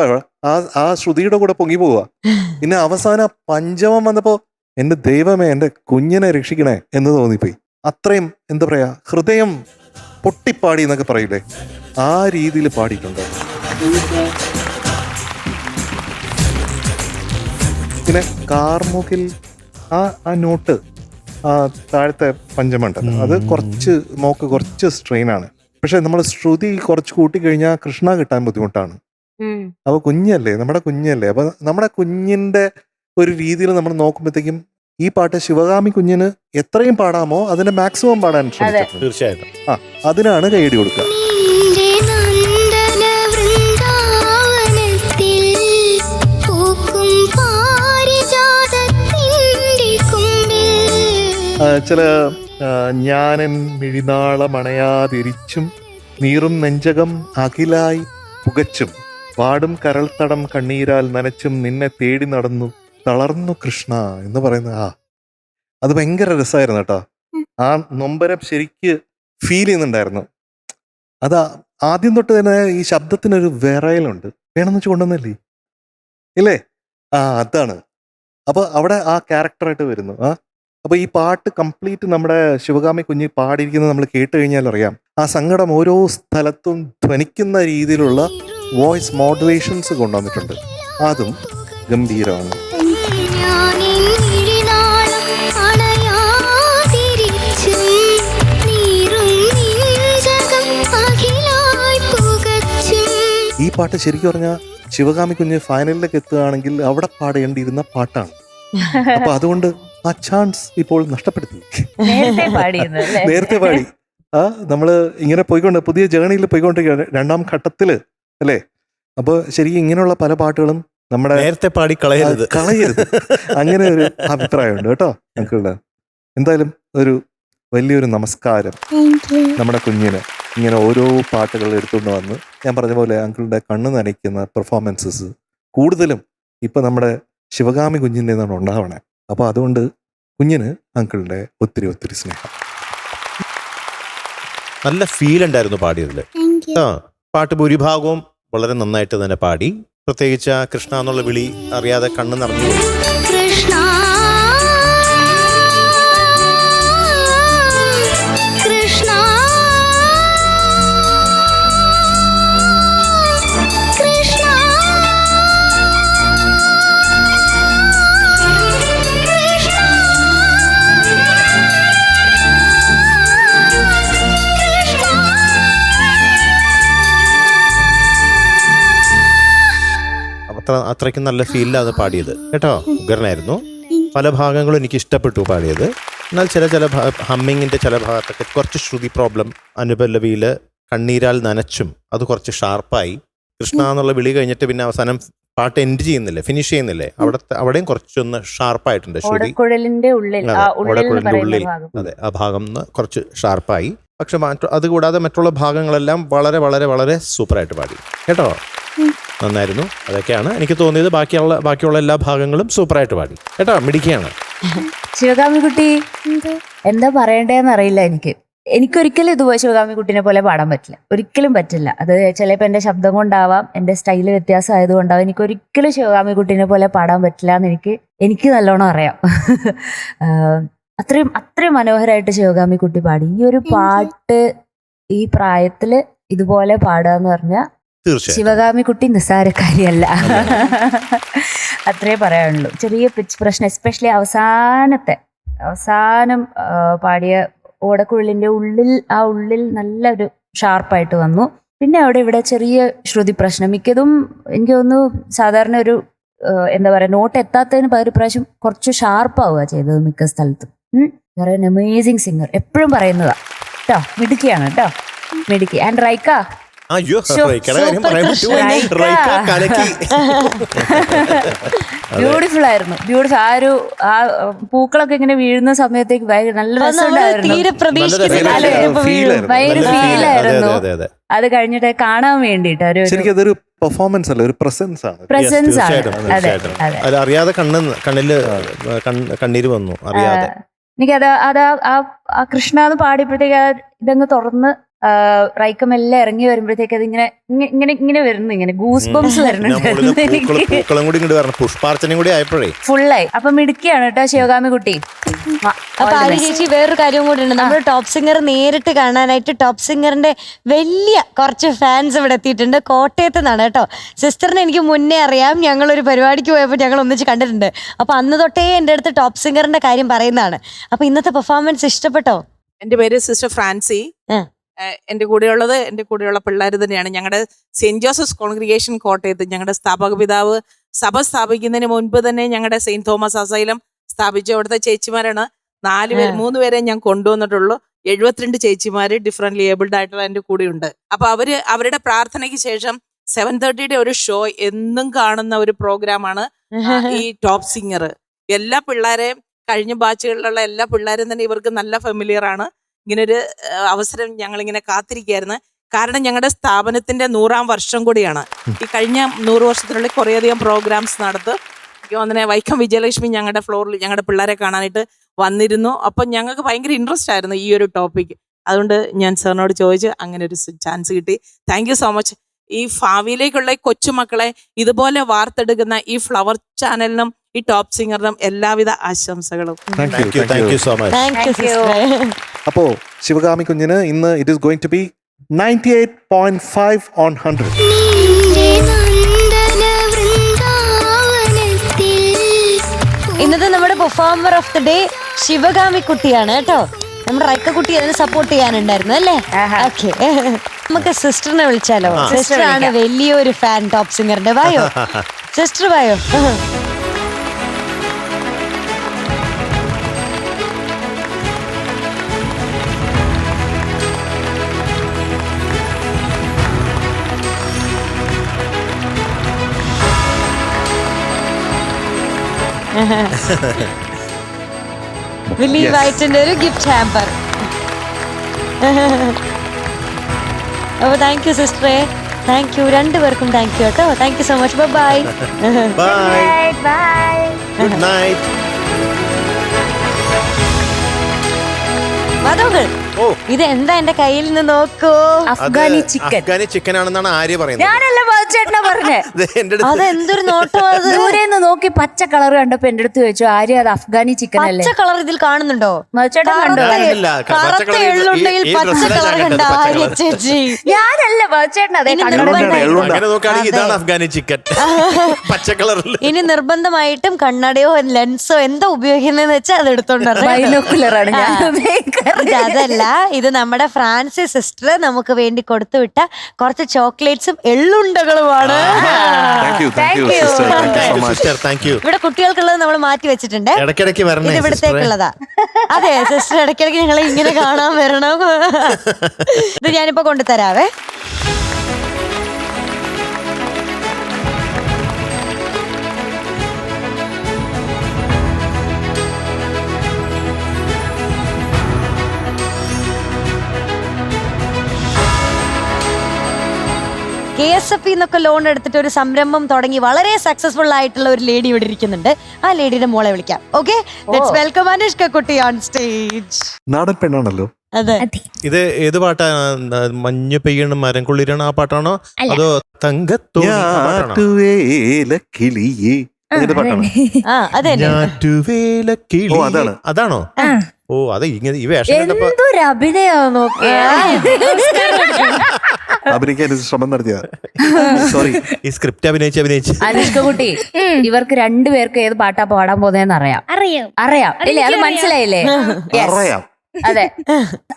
ആ ശ്രുതിയുടെ കൂടെ പൊങ്ങി പോവുക. പിന്നെ അവസാനം പഞ്ചമം വന്നപ്പോ എൻ്റെ ദൈവമേ, എൻ്റെ കുഞ്ഞിനെ രക്ഷിക്കണേ എന്ന് തോന്നിപ്പോയി. അത്രയും എന്താ പറയാ, ഹൃദയം പൊട്ടിപ്പാടി എന്നൊക്കെ പറയില്ലേ, ആ രീതിയിൽ പാടിയിട്ടുണ്ട്. പിന്നെ കാർമുകിൽ ആ നോട്ട്, ആ താഴത്തെ പഞ്ചമുണ്ടല്ലോ, അത് കുറച്ച് സ്ട്രെയിൻ ആണ്. പക്ഷെ നമ്മൾ ശ്രുതി കുറച്ച് കൂട്ടിക്കഴിഞ്ഞാൽ കൃഷ്ണ കിട്ടാൻ ബുദ്ധിമുട്ടാണ്. അപ്പൊ കുഞ്ഞല്ലേ, നമ്മുടെ കുഞ്ഞല്ലേ. അപ്പൊ നമ്മുടെ കുഞ്ഞിന്റെ ഒരു രീതിയിൽ നമ്മൾ നോക്കുമ്പോഴത്തേക്കും ഈ പാട്ട് ശിവകാമി കുഞ്ഞിന് എത്രയും പാടാമോ അതിന്റെ മാക്സിമം പാടാൻ ശ്രമിച്ചിട്ടുണ്ട്. തീർച്ചയായിട്ടും. അതിനാണ് കൈയടി കൊടുക്കുക. ചില ഞാനൻ മിഴിനാളമണയാതിരിച്ചും നീറും നെഞ്ചകം അഖിലായി പുകച്ചും പാടും കരൾത്തടം കണ്ണീരാൽ നനച്ചും നിന്നെ തേടി നടന്നു തളർന്നു കൃഷ്ണ എന്ന് പറയുന്ന അത് ഭയങ്കര രസമായിരുന്നു കേട്ടോ. ആ നൊമ്പരം ശരിക്ക് ഫീൽ ചെയ്യുന്നുണ്ടായിരുന്നു. അത് ആദ്യം തൊട്ട് തന്നെ ഈ ശബ്ദത്തിനൊരു വിറയലുണ്ട്. വേണമെന്ന് വെച്ച് കൊണ്ടുവന്നല്ലേ ഇല്ലേ? അതാണ്. അപ്പൊ അവിടെ ആ ക്യാരക്ടറായിട്ട് വരുന്നു. അപ്പോൾ ഈ പാട്ട് കംപ്ലീറ്റ് നമ്മുടെ ശിവകാമി കുഞ്ഞ് പാടിയിരിക്കുന്നത് നമ്മൾ കേട്ട് കഴിഞ്ഞാൽ അറിയാം. ആ സങ്കടം ഓരോ സ്ഥലത്തും ധ്വനിക്കുന്ന രീതിയിലുള്ള വോയിസ് മോഡുലേഷൻസ് കൊണ്ടുവന്നിട്ടുണ്ട്. അതും ഗംഭീരമാണ്. ഈ പാട്ട് ശരിക്കും പറഞ്ഞാൽ ശിവകാമി കുഞ്ഞ് ഫൈനലിലേക്ക് എത്തുകയാണെങ്കിൽ അവിടെ പാടേണ്ടിയിരുന്ന പാട്ടാണ്. അപ്പൊ അതുകൊണ്ട് ആ ചാൻസ് ഇപ്പോൾ നഷ്ടപ്പെടുത്തി. നേരത്തെ പാടി നമ്മള് ഇങ്ങനെ പുതിയ ജേണിയിൽ പോയിക്കൊണ്ടിരിക്കുകയാണ് 2ാം ഘട്ടത്തില് അല്ലേ. അപ്പൊ ശരിക്കും ഇങ്ങനെയുള്ള പല പാട്ടുകളും നമ്മുടെ നേരത്തെ പാടി കളയരുത്. അങ്ങനെ ഒരു അഭിപ്രായമുണ്ട് കേട്ടോ അങ്കിളുടെ. എന്തായാലും ഒരു വലിയൊരു നമസ്കാരം നമ്മുടെ കുഞ്ഞിന്. ഇങ്ങനെ ഓരോ പാട്ടുകൾ എടുത്തുകൊണ്ട് വന്ന് ഞാൻ പറഞ്ഞ പോലെ അങ്കിളുടെ കണ്ണ് നനയ്ക്കുന്ന പെർഫോമൻസസ് കൂടുതലും ഇപ്പൊ നമ്മുടെ ശിവകാമി കുഞ്ഞിൻ്റെ നിന്നാണ് ഉണ്ടാവണേ. അപ്പൊ അതുകൊണ്ട് കുഞ്ഞിന് അങ്കിളുടെ ഒത്തിരി ഒത്തിരി സ്നേഹം. നല്ല ഫീൽ ഉണ്ടായിരുന്നു പാടിയതില്. പാട്ട് ഭൂരിഭാഗവും വളരെ നന്നായിട്ട് തന്നെ പാടി. പ്രത്യേകിച്ച് ആ കൃഷ്ണ എന്നുള്ള വിളി അറിയാതെ കണ്ണ് നിറഞ്ഞു. അത്രയ്ക്കും നല്ല ഫീലിലാണ് പാടിയത് കേട്ടോ. ഉഗ്രനായിരുന്നു. പല ഭാഗങ്ങളും എനിക്ക് ഇഷ്ടപ്പെട്ടു പാടിയത്. എന്നാൽ ചില ഹമ്മിങ്ങിന്റെ ചില ഭാഗത്തൊക്കെ കുറച്ച് ശ്രുതി പ്രോബ്ലം. അനുപല്ലവിയില് കണ്ണീരാൽ നനച്ചും അത് കുറച്ച് ഷാർപ്പായി. കൃഷ്ണ എന്നുള്ള വിളി കഴിഞ്ഞിട്ട് പിന്നെ അവസാനം പാട്ട് എൻഡ് ചെയ്യുന്നില്ലേ, ഫിനിഷ് ചെയ്യുന്നില്ലേ, അവിടെയും കുറച്ചൊന്ന് ഷാർപ്പായിട്ടുണ്ട് ശ്രുതി. ഓടക്കുഴലിന്റെ ഉള്ളിൽ അതെ, ആ ഭാഗം കുറച്ച് ഷാർപ്പായി. പക്ഷെ അതുകൂടാതെ മറ്റുള്ള ഭാഗങ്ങളെല്ലാം വളരെ വളരെ വളരെ സൂപ്പറായിട്ട് പാടി കേട്ടോ. നന്നായിരുന്നു. അതൊക്കെയാണ് എനിക്ക് തോന്നിയത്. ബാക്കിയുള്ള എല്ലാ ഭാഗങ്ങളും സൂപ്പറായിട്ട് പാടി കേട്ടോ. മിടിക്കുകയാണ്. ശിവകാമിക്കുട്ടി എന്താ പറയണ്ടേന്ന് അറിയില്ല. എനിക്കൊരിക്കലും ഇതുപോലെ ശിവകാമിക്കുട്ടിനെ പോലെ പാടാൻ പറ്റില്ല. ഒരിക്കലും പറ്റില്ല. അത് ചിലപ്പോൾ എൻ്റെ ശബ്ദം കൊണ്ടാവാം, എൻ്റെ സ്റ്റൈല് വ്യത്യാസം ആയതുകൊണ്ടാവാം. എനിക്കൊരിക്കലും ശിവകാമിക്കുട്ടിനെ പോലെ പാടാൻ പറ്റില്ല എന്ന് എനിക്ക് നല്ലോണം അറിയാം. അത്രയും മനോഹരമായിട്ട് ശിവകാമിക്കുട്ടി പാടി. ഈ ഒരു പാട്ട് ഈ പ്രായത്തില് ഇതുപോലെ പാടുക എന്ന് പറഞ്ഞാൽ ശിവകാമിക്കുട്ടി നിസ്സാരക്കാരിയല്ല. അത്രേ പറയാനുള്ളൂ. ചെറിയ പിച്ച് പ്രശ്നം, എസ്പെഷ്യലി അവസാനം പാടിയ ഓടക്കുഴലിന്റെ ഉള്ളിൽ നല്ലൊരു ഷാർപ്പായിട്ട് വന്നു. പിന്നെ ഇവിടെ ചെറിയ ശ്രുതി പ്രശ്നം. മിക്കതും എനിക്ക് തോന്നുന്നു സാധാരണ ഒരു എന്താ പറയാ നോട്ട് എത്താത്തതിന് പകരം പ്രാവശ്യം കുറച്ച് ഷാർപ്പാവുക ചെയ്തത് മിക്ക സ്ഥലത്തും. അമേസിങ് സിംഗർ എപ്പോഴും പറയുന്നതാ കേട്ടോ. മിടുക്കിയാണ് കേട്ടോ, മിടുക്കി. ആൻഡ് റൈക്ക ബ്യൂട്ടിഫുൾ ആയിരുന്നു. ആ പൂക്കളൊക്കെ ഇങ്ങനെ വീഴുന്ന സമയത്തേക്ക് നല്ല രസമുണ്ടായിരുന്നു. ഭയങ്കര ഫീലായിരുന്നു. അത് കഴിഞ്ഞിട്ട് കാണാൻ വേണ്ടിട്ട് ഒരു പെർഫോമൻസ് അല്ല, ഒരു പ്രസൻസ് ആണ്. അറിയാതെ കണ്ണീര് വന്നു അറിയാതെ. എനിക്കത് ആ കൃഷ്ണ എന്ന് പാടിയപ്പോഴത്തേക്ക് ഇതങ്ങ് തുറന്ന് റൈക്കമെല്ലാം ഇറങ്ങി വരുമ്പോഴത്തേക്ക് അത് ഇങ്ങനെ വരുന്നു, ഇങ്ങനെ ഗൂസ് ബംസ് വരുന്നുണ്ട്. ഫുള്ളായി. അപ്പൊ മിടുക്കിയാണ് കേട്ടോ ശിവകാമിക്കുട്ടി. അപ്പൊ ആര്യ ചേച്ചി വേറൊരു കാര്യം കൂടി ഉണ്ട്. നമ്മൾ ടോപ്പ് സിംഗർ നേരിട്ട് കാണാനായിട്ട് ടോപ്പ് സിംഗറിന്റെ വലിയ കുറച്ച് ഫാൻസ് ഇവിടെ എത്തിയിട്ടുണ്ട്. കോട്ടയത്ത് നിന്നാണ് കേട്ടോ. സിസ്റ്ററിനെ എനിക്ക് മുന്നേ അറിയാം. ഞങ്ങളൊരു പരിപാടിക്ക് പോയപ്പോൾ ഞങ്ങൾ ഒന്നിച്ച് കണ്ടിട്ടുണ്ട്. അപ്പൊ അന്ന് തൊട്ടേ എൻ്റെ അടുത്ത് ടോപ്പ് സിംഗറിന്റെ കാര്യം പറയുന്നതാണ്. അപ്പൊ ഇന്നത്തെ പെർഫോമൻസ് ഇഷ്ടപ്പെട്ടോ? എന്റെ പേര് സിസ്റ്റർ ഫ്രാൻസി. എൻ്റെ കൂടെയുള്ള പിള്ളേർ തന്നെയാണ്. ഞങ്ങളുടെ സെന്റ് ജോസഫ്സ് കോൺഗ്രിഗേഷൻ കോട്ടയത്ത് ഞങ്ങളുടെ സ്ഥാപക പിതാവ് സഭ സ്ഥാപിക്കുന്നതിന് മുൻപ് തന്നെ ഞങ്ങളുടെ സെയിന്റ് തോമസ് അസൈലം സ്ഥാപിച്ച അവിടുത്തെ ചേച്ചിമാരാണ്. 3 പേരെ ഞാൻ കൊണ്ടുവന്നിട്ടുള്ളൂ. 72 ചേച്ചിമാര് ഡിഫറെന്റ്ലി ഏബിൾഡ് ആയിട്ടുള്ള എൻ്റെ കൂടെ ഉണ്ട്. അപ്പൊ അവരുടെ പ്രാർത്ഥനയ്ക്ക് ശേഷം 7:30 ഒരു ഷോ എന്നും കാണുന്ന ഒരു പ്രോഗ്രാമാണ് ഈ ടോപ്പ് സിംഗർ. എല്ലാ പിള്ളേരെയും കഴിഞ്ഞ ബാച്ചുകളിലുള്ള എല്ലാ പിള്ളേരും തന്നെ ഇവർക്ക് നല്ല ഫെമിലിയർ ആണ്. ഇങ്ങനൊരു അവസരം ഞങ്ങളിങ്ങനെ കാത്തിരിക്കുകയായിരുന്നു. കാരണം ഞങ്ങളുടെ സ്ഥാപനത്തിന്റെ 100ാം വർഷം കൂടിയാണ്. ഈ കഴിഞ്ഞ 100 വർഷത്തിനുള്ളിൽ കുറേയധികം പ്രോഗ്രാംസ് നടത്തും. അങ്ങനെ വൈക്കം വിജയലക്ഷ്മി ഞങ്ങളുടെ ഫ്ലോറിൽ ഞങ്ങളുടെ പിള്ളേരെ കാണാനായിട്ട് വന്നിരുന്നു. അപ്പം ഞങ്ങൾക്ക് ഭയങ്കര ഇൻട്രസ്റ്റ് ആയിരുന്നു ഈ ഒരു ടോപ്പിക്. അതുകൊണ്ട് ഞാൻ സാറിനോട് ചോദിച്ചു, അങ്ങനെ ഒരു ചാൻസ് കിട്ടി. Thank you so much. ഈ ഭാവിയിലേക്കുള്ള കൊച്ചുമക്കളെ ഇതുപോലെ വാർത്തെടുക്കുന്ന ഈ ഫ്ലവർ ചാനലിനും ഈ ടോപ്പ് സിംഗറിനും എല്ലാവിധ ആശംസകളും. Thank you so much. Thank you sister. അപ്പോ ശിവഗാമി കുഞ്ഞിന് ഇന്ന് it is going to be 98.5 on 100. ഇന്നത്തെ നമ്മുടെ performer of the day Sivagami കുട്ടിയാണ് കേട്ടോ. നമ്മുടെ റൈക്ക കുട്ടി അതിന് സപ്പോർട്ട് ചെയ്യാനുണ്ടായിരുന്നു അല്ലേ? ഓക്കെ, നമുക്ക് സിസ്റ്ററിനെ വിളിച്ചാലോ? സിസ്റ്റർ ആണ് വലിയൊരു ഫാൻ ടോപ്പ് സിംഗറിന്റെ. വായോ സിസ്റ്റർ, വായോ. വില്ലി വൈറ്റിന്റെ ഒരു ഗിഫ്റ്റ് ഹാമ്പർ. അപ്പൊ താങ്ക് യു സിസ്റ്ററെ, താങ്ക് യു രണ്ടുപേർക്കും. താങ്ക് യു കേട്ടോ. Thank you so much. Bye bye. Bye. Good night. മാധവങ്ങൾ, ഓ, ഇത് എന്താ എന്റെ കയ്യിൽ നിന്ന് നോക്കൂ. അഫ്ഗാനി ചിക്കൻ. അഫ്ഗാനി ചിക്കൻ ആണെന്നാണ് ആര്യ പറയുന്നത്. ഞാനല്ല ചേട്ടനാ പറഞ്ഞേ. ഇത് എന്റെ അടുത്ത് അതെന്തൊരു നോട്ടം അത്. ദൂരെന്ന് നോക്കി പച്ച കളർ കണ്ടപ്പോ എന്റെ അടുത്ത് ചോദിച്ചു, ആര്യ അത് അഫ്ഗാനി ചിക്കൻ അല്ലേ? പച്ച കളർ ഇതിൽ കാണുന്നുണ്ടോ? ചേട്ടൻ കണ്ടോ? കാണുന്നില്ല. പച്ച കറുത്ത കളർ എള്ളുണ്ടെങ്കിൽ ഈ പച്ച ഡ്രസ്സിലാണ് കളർ ഞാൻ കണ്ട കണ്ടത്, പച്ച ആര്യ കളർ. ചേച്ചി. ഞാനല്ല ചേട്ടൻ അതേ ഇനി കണ്ടോ? അങ്ങനെ നോക്കുകയാണെങ്കിൽ ഇതാണ് അഫ്ഗാനി ചിക്കൻ, പച്ച കളറിൽ. ഇനി നിർബന്ധമായിട്ടും കണ്ണടയോ ലെൻസോ എന്തോ ഉപയോഗിക്കുന്നതെന്ന് വെച്ചാൽ അത് എടുത്തോണ്ട് വരണം. ബൈനോക്കുലറാണ് ഞാൻ ഇത് അതല്ല, ഇത് നമ്മുടെ ഫ്രാൻസിസ് സിസ്റ്റർ നമുക്ക് വേണ്ടി കൊടുത്തുവിട്ട കുറച്ച് ചോക്ലേറ്റ്സും എള്ളുണ്ടകളുമാണ്. Thank you, sister. Thank you so much. Sister, thank you. ഇവിടെ കുട്ടികൾക്കുള്ളത് നമ്മൾ മാറ്റി വെച്ചിട്ടുണ്ട്. ഇടയ്ക്കിടയ്ക്ക് വരണേ ഇത് ഇവിടത്തേക്കുള്ളതാ. അതെ സിസ്റ്റർ, ഇടയ്ക്കിടയ്ക്ക് ഞങ്ങളെ ഇങ്ങനെ കാണാൻ വരണം. ഇത് ഞാനിപ്പോ കൊണ്ടുതരാവേ. KSF എന്നൊക്കെ ലോൺ എടുത്തിട്ട് ഒരു സംരംഭം തുടങ്ങി വളരെ സക്സസ്ഫുൾ ആയിട്ടുള്ള ഒരു ലേഡി ഇവിടെ ഇരിക്കുന്നുണ്ട്. ആ ലേഡിയുടെ മോളെ വിളിക്കാം. ഓക്കെ, ലെറ്റ്സ് വെൽക്കം അനുഷ്ക കുട്ടി ഓൺ സ്റ്റേജ്. നാടൻ പെണ്ണാണല്ലോ. അതെ, ഇത് ഏത് പാട്ടാണ്? മഞ്ഞ് പെയ്യണം മരം കൊള്ളിരണം ആ പാട്ടാണോ അതോ തങ്കത്തോണി ആ പാട്ടാണോ? ഞാറ്റുവേലക്കിളിയേ അങ്ങനത്തെ പാട്ടാണ്. ആ അതെ. ഞാറ്റുവേലക്കിളി. ഓ, അതാണ്. അതാണോ? ഓ, അത് ഇങ്ങനെ ഈ വേഷം കണ്ടപ്പോ എന്തൊരു അഭിനയോ നോക്കിയ. അഭിനയിക്കാൻ ഒരു ശ്രമം നടത്തിയ. സോറി, ഈ സ്ക്രിപ്റ്റ് അഭിനയിച്ച് അനുഷ്ക കുട്ടി, ഇവർക്ക് രണ്ടുപേർക്ക് ഏത് പാട്ടാ പാടാൻ പോകുന്നതെന്ന് അറിയാം ഇല്ലേ? അത് മനസ്സിലായില്ലേ? Yes. അറിയാം. അതെ.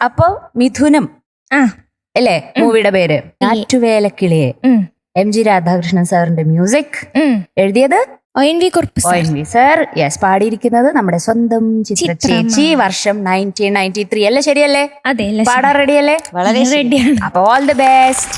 അപ്പൊ മിഥുനം അല്ലേ മൂവിയുടെ പേര്? ഞാറ്റുവേലക്കിളിയെ. MG രാധാകൃഷ്ണൻ സാറിന്റെ മ്യൂസിക്, എഴുതിയത് ONV സർ. യെസ്, പാടിയിരിക്കുന്നത് നമ്മുടെ സ്വന്തം ചിത്ര ചേച്ചി. വർഷം 1993 അല്ലേ? ശരിയല്ലേ? പാടാൻ റെഡിയല്ലേ? വളരെ റെഡിയാണ്. അപ്പൊ all the best.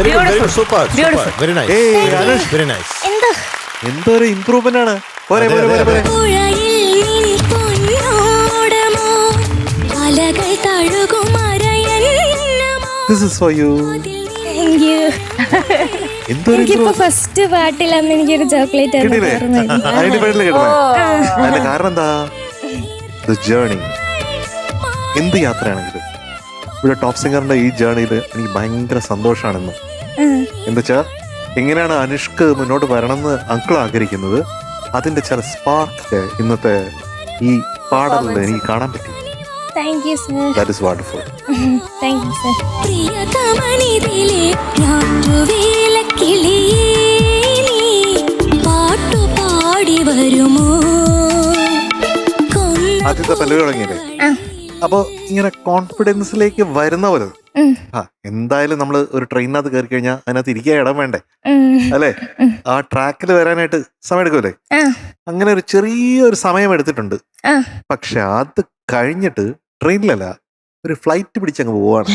Very good, very good, super, Beautiful. Very nice, ഏയ് അനുഷ്, വെരി നൈസ്. എന്തോ എന്തൊരു ഇംപ്രൂവ്മെന്റ് ആണ്. പോരെ അതെ, പോരെ അതെ, പോരെ അതെ. പോരെ. പുഴയിൽ നീ പൊന്നോടമോ അലകൾ തഴുകും അരയന്നമോ. This is for you. Thank you. എന്തൊരു എനിക്കിപ്പോ improvement. ഫസ്റ്റ് പാട്ടിൽ അന്ന് എനിക്കൊരു ചോക്ലേറ്റ് കിട്ടിയില്ലേ? അതിന്റെ പേരിൽ കിട്ടണേ. അതിന്റെ കാരണം എന്താ? The journey. എന്ത് യാത്രയാണെങ്കിലും ഇവിടെ ടോപ്പ് സിംഗറിന്റെ ഈ ജേർണിയിൽ എനിക്ക് ഭയങ്കര സന്തോഷമാണെന്ന്. എന്താ എങ്ങനെയാണ് അനുഷ്ക്ക് മുന്നോട്ട് വരണമെന്ന് അങ്കിൾ ആഗ്രഹിക്കുന്നത്, അതിന്റെ ചില സ്പാർക്ക് ഇന്നത്തെ ഈ പാടലിൽ എനിക്ക് കാണാൻ പറ്റി. Thank you sir. That is wonderful. Thank you sir. പ്രിയതമനിതിലെ ഞാറ്റുവേലക്കിളിയേ നീ പാട്ടുപാടി വരുമോ. ആദ്യത്തെ പല്ലവി തുടങ്ങിയില്ലേ? അപ്പൊ ഇങ്ങനെ കോൺഫിഡൻസിലേക്ക് വരുന്ന പോലെ എന്തായാലും നമ്മൾ ഒരു ട്രെയിനിനകത്ത് കയറി കഴിഞ്ഞാൽ അതിനകത്ത് ഇരിക്കാൻ ഇടം വേണ്ടേ അല്ലെ? ആ ട്രാക്കിൽ വരാനായിട്ട് സമയം എടുക്കൂലേ? അങ്ങനെ ഒരു ചെറിയൊരു സമയം എടുത്തിട്ടുണ്ട്. പക്ഷെ അത് കഴിഞ്ഞിട്ട് ട്രെയിനിലല്ല, ഒരു ഫ്ലൈറ്റ് പിടിച്ചങ്ങ് പോവാണ്.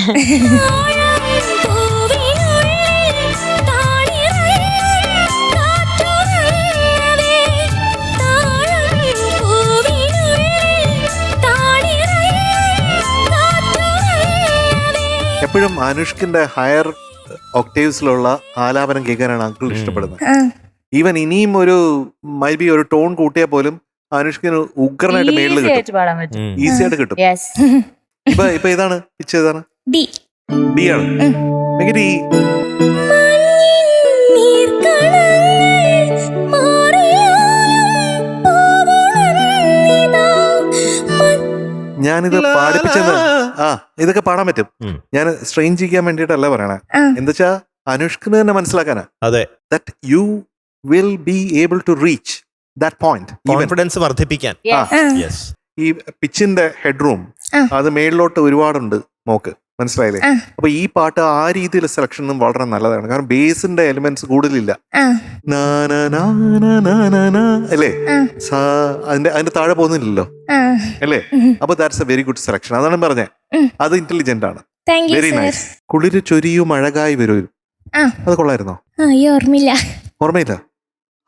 എപ്പോഴും അനുഷ്കിന്റെ ഹയർ ഒക്ടേവ്സിലുള്ള ആലാപനം കേൾക്കാനാണ് അങ്കിൾ ഇഷ്ടപ്പെടുന്നത്. ഈവൻ ഇനിയും ഒരു മൈ ബി ഒരു ടോൺ കൂട്ടിയാൽ പോലും അനുഷ്കിന് ഉഗ്രനായിട്ട് മേളിൽ Easy കിട്ടും, ആയിട്ട് പാടാൻ പറ്റും. ഈസി ആയിട്ട് കിട്ടും. Yes. ഇപ്പൊ ഏതാണ് പിച്ച്? ഏതാണ്? ഡി. ഡി ആണ്. മികച്ച ഈ ഞാനിത് പാടിപ്പിച്ചെന്ന് ഇതൊക്കെ പാടാൻ പറ്റും. ഞാൻ സ്ട്രെയിൻ ചെയ്യാൻ വേണ്ടിയിട്ടല്ല പറയണേ. എന്താ വെച്ചാ അനുഷ്കിന് തന്നെ മനസ്സിലാക്കാനാ. അതെ, that you will be able to reach that point. Confidence വർദ്ധിപ്പിക്കാൻ. യെസ്, ഈ പിച്ചിന്റെ ഹെഡ് റൂം അത് മേളിലോട്ട് ഒരുപാടുണ്ട് മോക്ക്, മനസ്സിലായില്ലേ? അപ്പൊ ഈ പാട്ട് ആ രീതിയിൽ സെലക്ഷൻ വളരെ നല്ലതാണ്. കാരണം ബേസിന്റെ എലിമെന്റ്സ് കൂടുതലില്ല. അല്ലേ? അതിന്റെ താഴെ പോകുന്നില്ലല്ലോ അല്ലേ? അപ്പൊ that's a very good selection. അതാണ് പറഞ്ഞത്, അത് ഇന്റലിജന്റ് ആണ്. Very nice. കുളിര് ചൊരിയും അഴകായി വരൂ, അത് കൊള്ളായിരുന്നോ? ഓർമ്മയില്ല. ഓർമ്മയില്ല?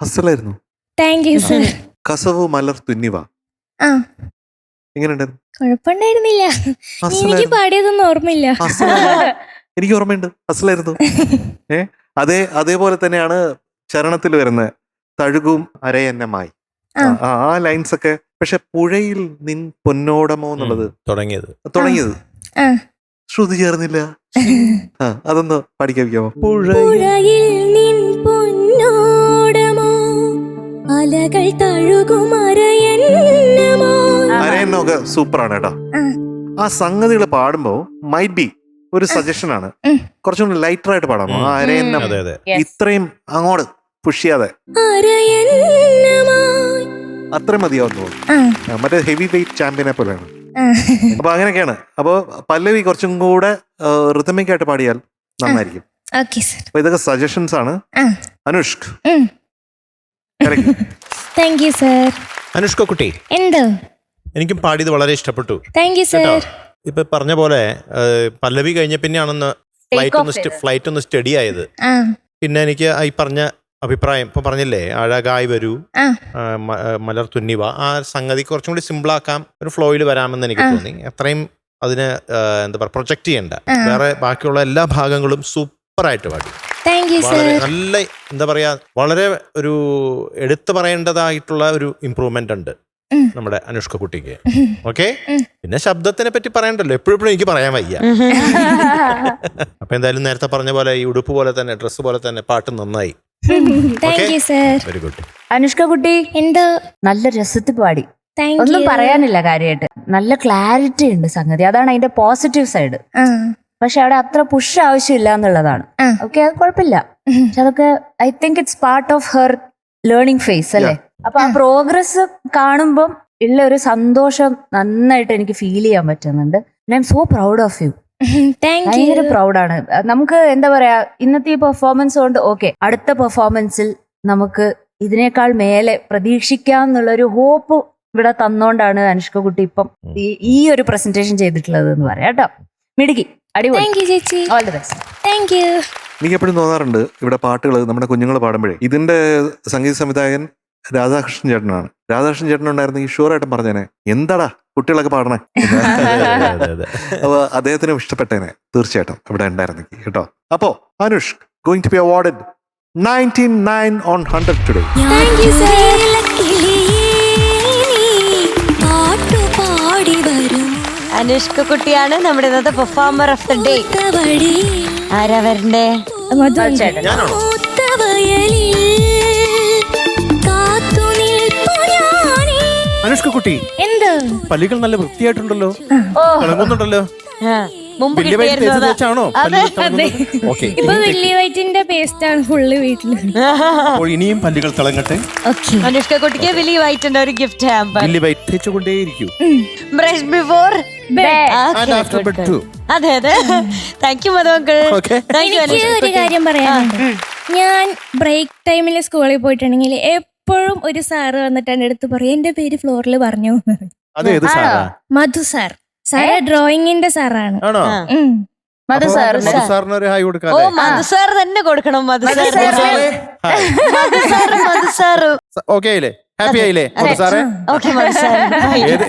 അസലായിരുന്നു. Thank you sir. കസവ് മലർ തുന്നിവ എങ്ങനെയുണ്ടായിരുന്നു? കുഴപ്പമുണ്ടായിരുന്നില്ല. എനിക്ക് പാടിയതൊന്നും ഓർമ്മയില്ല. എനിക്ക് ഓർമ്മയുണ്ട്, അസലായിരുന്നു. അതേപോലെ തന്നെയാണ് ചരണത്തിൽ വരുന്നത്, തഴുകും അരയന്നമായി. ആ ലൈൻസ് ഒക്കെ. പക്ഷെ പുഴയിൽ നിൻ പൊന്നോടമോ എന്നുള്ളത് തുടങ്ങിയത് ശ്രുതി ചേർന്നില്ല. അതൊന്ന് പാടിക്കാമോ? പുഴയിൽ നിൻ പൊന്നോടമോ അലകൾ തഴുകും അരയന്നമോ. അരയന്നൊക്കെ സൂപ്പറാണ് കേട്ടോ. ആ സംഗതികൾ പാടുമ്പോ മൈറ്റ് ബി ഒരു സജഷൻ ആണ്, കുറച്ചും കൂടി ലൈറ്റർ ആയിട്ട് പാടാമോ? ആ അരയന്നം ഇത്രയും അങ്ങോട്ട് പുഷ് ചെയ്യാതെ അത്രയും മതിയാവും തോന്നുന്നു. മറ്റേ ഹെവി വെയിറ്റ് ചാമ്പ്യനെ പോലെയാണ്. അപ്പൊ അങ്ങനെയൊക്കെയാണ്. അപ്പൊ പല്ലവി കുറച്ചും കൂടെ റിതമിക് ആയിട്ട് പാടിയാൽ നന്നായിരിക്കും. അപ്പൊ ഇതൊക്കെ സജഷൻസ് ആണ്. അനുഷ്ക്, താങ്ക് യു സർ. അനുഷ്ക കുട്ടി, എന്തോ എനിക്കും പാടിയത് വളരെ ഇഷ്ടപ്പെട്ടു. Thank you sir. ഇപ്പൊ പറഞ്ഞ പോലെ പല്ലവി കഴിഞ്ഞ പിന്നെയാണെന്ന് ഫ്ലൈറ്റ് ഒന്ന് സ്റ്റഡി ആയത്. പിന്നെ എനിക്ക് ഈ പറഞ്ഞ അഭിപ്രായം ഇപ്പൊ പറഞ്ഞില്ലേ, അഴകായി വരൂ, മലർ തുന്നിവ, ആ സംഗതി കുറച്ചും കൂടി സിമ്പിൾ ആക്കാം, ഒരു ഫ്ലോയിൽ വരാമെന്ന് എനിക്ക് തോന്നി. അത്രയും അതിന് എന്താ പറയുക, പ്രൊജക്ട് ചെയ്യണ്ട. വേറെ ബാക്കിയുള്ള എല്ലാ ഭാഗങ്ങളും സൂപ്പറായിട്ട് പാടി. വളരെ നല്ല, എന്താ പറയാ, വളരെ ഒരു എടുത്തു പറയേണ്ടതായിട്ടുള്ള ഒരു ഇമ്പ്രൂവ്മെന്റ് ഉണ്ട് നമ്മുടെ അനുഷ്ക കുട്ടിക്ക്. ഓക്കെ, പിന്നെ ശബ്ദത്തിനെ പറ്റി പറയണ്ടല്ലോ, എപ്പോഴും എനിക്ക് പറയാൻ വയ്യ. അപ്പൊ എന്തായാലും നേരത്തെ പറഞ്ഞ പോലെ ഈ ഉടുപ്പ് പോലെ തന്നെ, ഡ്രസ്സ് പോലെ തന്നെ പാട്ട് നന്നായി. Very good. അനുഷ്ക കുട്ടി എന്തോ നല്ല രസത്തിൽ പാടി. ഒന്നും പറയാനില്ല കാര്യമായിട്ട്. നല്ല ക്ലാരിറ്റി ഉണ്ട് സംഗതി, അതാണ് അതിന്റെ പോസിറ്റീവ് സൈഡ്. പക്ഷെ അവിടെ അത്ര പുഷ് ആവശ്യമില്ല എന്നുള്ളതാണ്. ഓക്കെ, അത് കുഴപ്പമില്ല. പക്ഷെ അതൊക്കെ I think it's part of her learning phase അല്ലേ? അപ്പൊ ആ പ്രോഗ്രസ് കാണുമ്പം ഉള്ള ഒരു സന്തോഷം നന്നായിട്ട് എനിക്ക് ഫീൽ ചെയ്യാൻ പറ്റുന്നുണ്ട്. I'm so proud of you. ഭയങ്കര പ്രൗഡാണ്. നമുക്ക് എന്താ പറയാ, ഇന്നത്തെ ഈ പെർഫോമൻസ് കൊണ്ട് ഓക്കെ, അടുത്ത പെർഫോമൻസിൽ നമുക്ക് ഇതിനേക്കാൾ മേലെ പ്രതീക്ഷിക്കാം എന്നുള്ളൊരു ഹോപ്പ് ഇവിടെ തന്നോണ്ടാണ് അനുഷ്ക കുട്ടി ഇപ്പം ഈ ഒരു പ്രസന്റേഷൻ ചെയ്തിട്ടുള്ളത് എന്ന് പറയാം കേട്ടോ. മിടുക്കി, അടിപൊളി. ചേച്ചി. All the best. Thank you. എനിക്ക് എപ്പോഴും തോന്നാറുണ്ട് ഇവിടെ പാട്ടുകൾ നമ്മുടെ കുഞ്ഞുങ്ങൾ പാടുമ്പോഴേ ഇതിന്റെ സംഗീത സംവിധായകൻ രാധാകൃഷ്ണൻ ചേട്ടനാണ്. രാധാകൃഷ്ണൻ ചേട്ടൻ ഉണ്ടായിരുന്നെങ്കിൽ ഷുവറായിട്ടും പറഞ്ഞേനെ എന്താടാ കുട്ടികളൊക്കെ പാടണേ. അപ്പൊ അദ്ദേഹത്തിനും ഇഷ്ടപ്പെട്ടേനെ തീർച്ചയായിട്ടും ഇവിടെ ഉണ്ടായിരുന്നെങ്കിൽ കേട്ടോ. അപ്പോ Anush going to be awarded 99 on 100 today. Anushka കുട്ടിയാണ് നമ്മുടെ ഇന്നത്തെ പെർഫോമർ ഓഫ് ദ ഡേ. ആരാ വരണ്ടേ? ഞാനാണോ? അനുഷ്ക കുട്ടി എന്തോ പല്ലുകൾ നല്ല വൃത്തിയായിട്ടുണ്ടല്ലോ, തിളങ്ങുന്നുണ്ടല്ലോ. മുമ്പ് വലിയ വയറ്റ് കിട്ടിയിരുന്നത് തേച്ചത് വെച്ചാണോ പല്ലുകൾ തിളങ്ങുന്നത്? ഓക്കേ. ഇപ്പൊ വലിയ വൈറ്റിന്റെ പേസ്റ്റ് ആണ് ഫുള്ള് വീട്ടില്. അപ്പോൾ ഇനിയും പല്ലുകൾ തിളങ്ങട്ടെ. അനുഷ്ക കുട്ടിക്ക് വലിയ വൈറ്റിന്റെ ഒരു ഗിഫ്റ്റ് ഹാമ്പർ. വലിയ വയറ്റ് തേച്ചുകൊണ്ടേയിരിക്കും. Brush before And after bed too. അതെ അതെ. താങ്ക് യു മധുമക്കൾ. Okay. എനിക്ക് ഒരു കാര്യം പറയാനുണ്ട്. ഞാൻ ബ്രേക്ക് ടൈമിൽ സ്കൂളിൽ പോയിട്ടുണ്ടെങ്കിൽ എപ്പോഴും ഒരു സാറ് വന്നിട്ട് എന്റെ അടുത്ത് പറയും എന്റെ പേര് ഫ്ലോറിൽ പറഞ്ഞു. അതേത് സാറാ? മധു സാർ. സാറ് ഡ്രോയിങ്ങിന്റെ സാറാണ്. ആണോ? മധു സാർ. മധു സാറിന് ഒരു ഹായ് ഓ കൊടുക്കാല്ലേ? മധു സാർ തന്നെ കൊടുക്കണം. മധു സാർ ഹായ്. മധു സാർ. ഓക്കേ ആയില്ലേ? ഹാപ്പി ആയില്ലേ മധു സാറേ? ഓക്കെ മധു സാർ.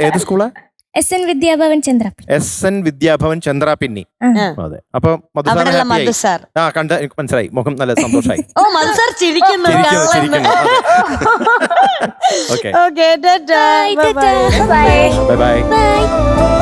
ഏത് സ്കൂളാ? SN വിദ്യാഭവൻ ചന്ദ്രാപ്പി. SN വിദ്യാഭവൻ ചന്ദ്രാപിന്നി. അതെ. അപ്പൊ മധു സാർ അവിടെയുള്ള happy മധു ആയി. സാർ. ആ കണ്ട എനിക്ക് മനസ്സിലായി, മുഖം നല്ല സന്തോഷായി. ഓ മധു സാർ ചിരിക്കുന്നു. ചിരിക്കുന്നു. Okay okay Bye. Bye. Bye bye. Bye.